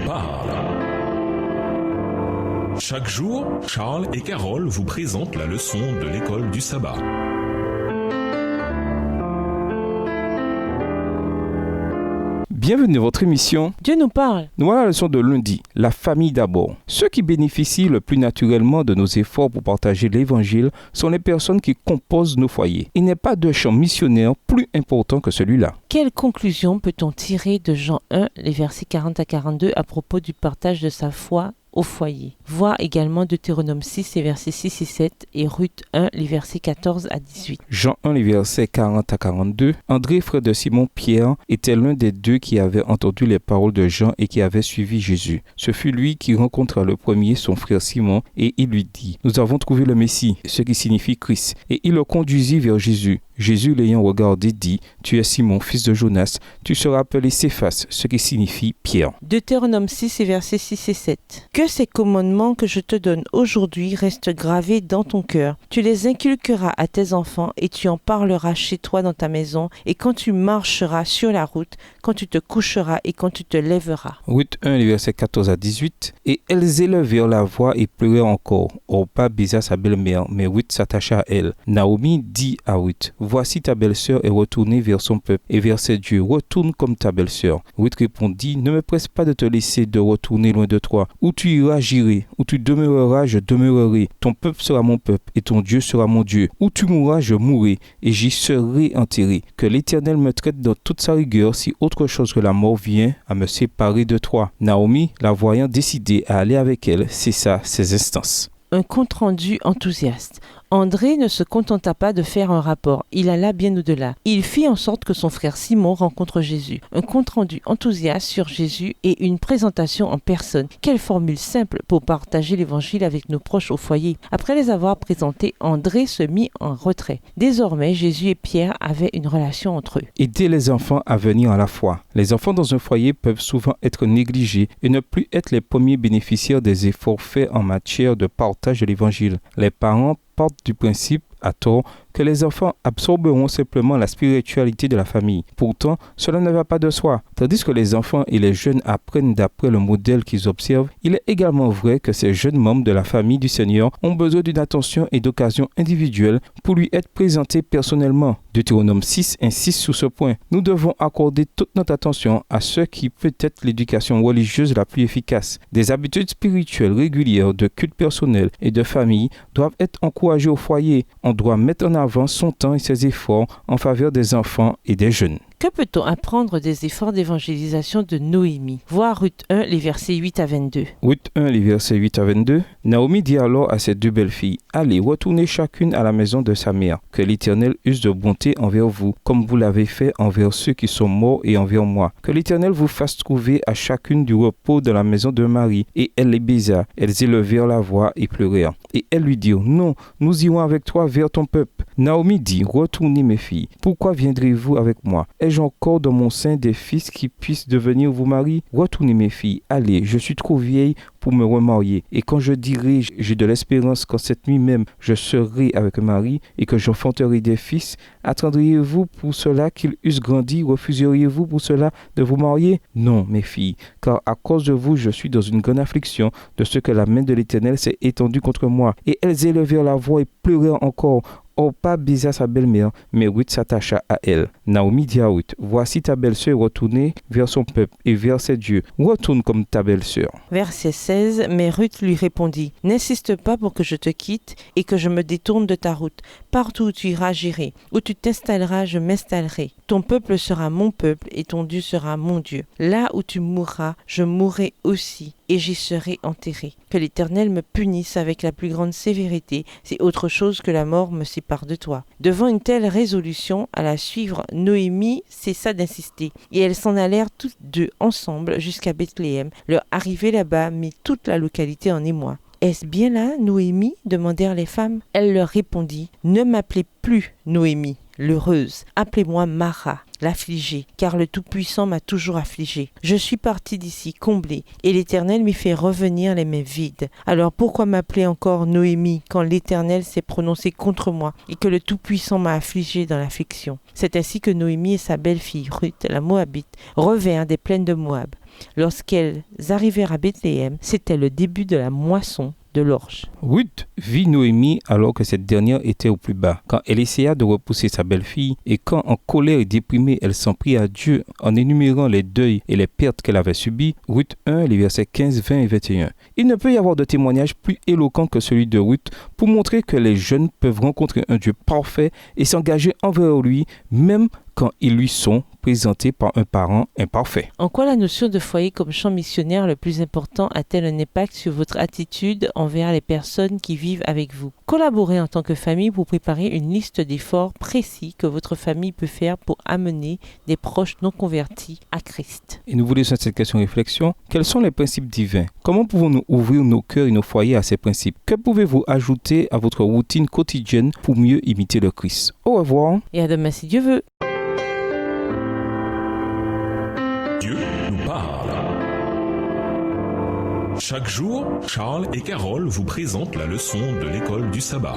parle. Chaque jour, Charles et Carole vous présentent la leçon de l'école du sabbat. Bienvenue dans votre émission Dieu nous parle. Nous voilà la leçon de lundi, la famille d'abord. Ceux qui bénéficient le plus naturellement de nos efforts pour partager l'évangile sont les personnes qui composent nos foyers. Il n'est pas de champ missionnaire plus important que celui-là. Quelle conclusion peut-on tirer de Jean 1, les versets 40 à 42 à propos du partage de sa foi au foyer? Voir également Deutéronome 6, les versets 6 et 7 et Ruth 1, les versets 14 à 18. Jean 1, les versets 40 à 42. André, frère de Simon-Pierre, était l'un des deux qui avait entendu les paroles de Jean et qui avait suivi Jésus. Ce fut lui qui rencontra le premier son frère Simon et il lui dit « Nous avons trouvé le Messie », ce qui signifie Christ. Et il le conduisit vers Jésus. Jésus l'ayant regardé dit « Tu es Simon, fils de Jonas, tu seras appelé Céphas », ce qui signifie Pierre. Deutéronome 6 et versets 6 et 7. Que ces commandements que je te donne aujourd'hui restent gravés dans ton cœur. Tu les inculqueras à tes enfants et tu en parleras chez toi dans ta maison et quand tu marcheras sur la route, quand tu te coucheras et quand tu te lèveras. Ruth 1, les versets 14 à 18. Et elles élevèrent la voix et pleurèrent encore. Orpa baisa sa belle-mère, mais Ruth s'attacha à elle. Naomi dit à Ruth « Voici ta belle-sœur est retournée vers son peuple et vers ses dieux. Retourne comme ta belle-sœur. » Ruth répondit « Ne me presse pas de te laisser de retourner loin de toi. Où tu iras, j'irai. Où tu demeureras, je demeurerai. Ton peuple sera mon peuple et ton Dieu sera mon Dieu. Où tu mourras, je mourrai et j'y serai enterré. Que l'Éternel me traite dans toute sa rigueur si autre chose que la mort vient à me séparer de toi. » Naomi, la voyant décidée à aller avec elle, cessa ses instances. Un compte-rendu enthousiaste. André ne se contenta pas de faire un rapport, il alla bien au-delà. Il fit en sorte que son frère Simon rencontre Jésus. Un compte-rendu enthousiaste sur Jésus et une présentation en personne. Quelle formule simple pour partager l'évangile avec nos proches au foyer. Après les avoir présentés, André se mit en retrait. Désormais, Jésus et Pierre avaient une relation entre eux. Aider les enfants à venir à la foi. Les enfants dans un foyer peuvent souvent être négligés et ne plus être les premiers bénéficiaires des efforts faits en matière de partage de l'évangile. Les parents partent du principe, à tort, que les enfants absorberont simplement la spiritualité de la famille. Pourtant, cela ne va pas de soi. Tandis que les enfants et les jeunes apprennent d'après le modèle qu'ils observent, il est également vrai que ces jeunes membres de la famille du Seigneur ont besoin d'une attention et d'occasions individuelles pour lui être présentés personnellement. Deutéronome 6 insiste sur ce point. Nous devons accorder toute notre attention à ce qui peut être l'éducation religieuse la plus efficace. Des habitudes spirituelles régulières de culte personnel et de famille doivent être encouragées au foyer. On doit mettre en avant son temps et ses efforts en faveur des enfants et des jeunes. Que peut-on apprendre des efforts d'évangélisation de Noémie? Voir Ruth 1, les versets 8 à 22. Ruth 1, les versets 8 à 22. Naomi dit alors à ses deux belles-filles, « Allez, retournez chacune à la maison de sa mère. Que l'Éternel use de bonté envers vous, comme vous l'avez fait envers ceux qui sont morts et envers moi. Que l'Éternel vous fasse trouver à chacune du repos dans la maison de Marie. » Et elle les baisa. Elles élevèrent la voix et pleurèrent. Et elles lui dirent, « Non, nous irons avec toi vers ton peuple. » Naomi dit, « Retournez mes filles. Pourquoi viendrez-vous avec moi? Ai-je encore dans mon sein des fils qui puissent devenir vos maris? Retournez mes filles, allez, je suis trop vieille pour me remarier. Et quand je dirai, j'ai de l'espérance qu'en cette nuit même, je serai avec un mari et que j'enfanterai des fils, attendriez-vous pour cela qu'ils eussent grandi? Refuseriez-vous pour cela de vous marier? Non, mes filles, car à cause de vous, je suis dans une grande affliction de ce que la main de l'Éternel s'est étendue contre moi. Et elles élevèrent la voix et pleurèrent encore. Orpa baisa sa belle-mère, mais Ruth s'attacha à elle. Naomi dit à Ruth, « Voici ta belle-sœur est retournée vers son peuple et vers ses dieux. Retourne comme ta belle-sœur. » Verset 16, mais Ruth lui répondit, « N'insiste pas pour que je te quitte et que je me détourne de ta route. Partout où tu iras, j'irai. Où tu t'installeras, je m'installerai. Ton peuple sera mon peuple et ton Dieu sera mon Dieu. Là où tu mourras, je mourrai aussi. Et j'y serai enterré. Que l'Éternel me punisse avec la plus grande sévérité, si autre chose que la mort me sépare de toi. » Devant une telle résolution, à la suivre, Noémie cessa d'insister, et elles s'en allèrent toutes deux ensemble jusqu'à Bethléem. Leur arrivée là-bas mit toute la localité en émoi. « Est-ce bien là, Noémie ?» demandèrent les femmes. Elle leur répondit, « Ne m'appelez plus Noémie, l'heureuse, appelez-moi Mara, l'affligée, car le Tout-Puissant m'a toujours affligée. Je suis partie d'ici comblée, et l'Éternel m'y fait revenir les mains vides. Alors pourquoi m'appeler encore Noémie, quand l'Éternel s'est prononcé contre moi, et que le Tout-Puissant m'a affligée dans l'affliction? » C'est ainsi que Noémie et sa belle-fille Ruth, la Moabite, revinrent des plaines de Moab. Lorsqu'elles arrivèrent à Bethléem, c'était le début de la moisson de l'orge. Ruth vit Noémie alors que cette dernière était au plus bas. Quand elle essaya de repousser sa belle-fille et quand en colère et déprimée elle s'en prit à Dieu en énumérant les deuils et les pertes qu'elle avait subies, Ruth 1, les versets 15, 20 et 21. Il ne peut y avoir de témoignage plus éloquent que celui de Ruth pour montrer que les jeunes peuvent rencontrer un Dieu parfait et s'engager envers lui même quand ils lui sont présentés par un parent imparfait. En quoi la notion de foyer comme champ missionnaire le plus important a-t-elle un impact sur votre attitude envers les personnes qui vivent avec vous? Collaborez en tant que famille pour préparer une liste d'efforts précis que votre famille peut faire pour amener des proches non convertis à Christ. Et nous vous laissons cette question réflexion. Quels sont les principes divins? Comment pouvons-nous ouvrir nos cœurs et nos foyers à ces principes? Que pouvez-vous ajouter à votre routine quotidienne pour mieux imiter le Christ? Au revoir. Et à demain si Dieu veut. Dieu nous parle. Chaque jour, Charles et Carole vous présentent la leçon de l'école du sabbat.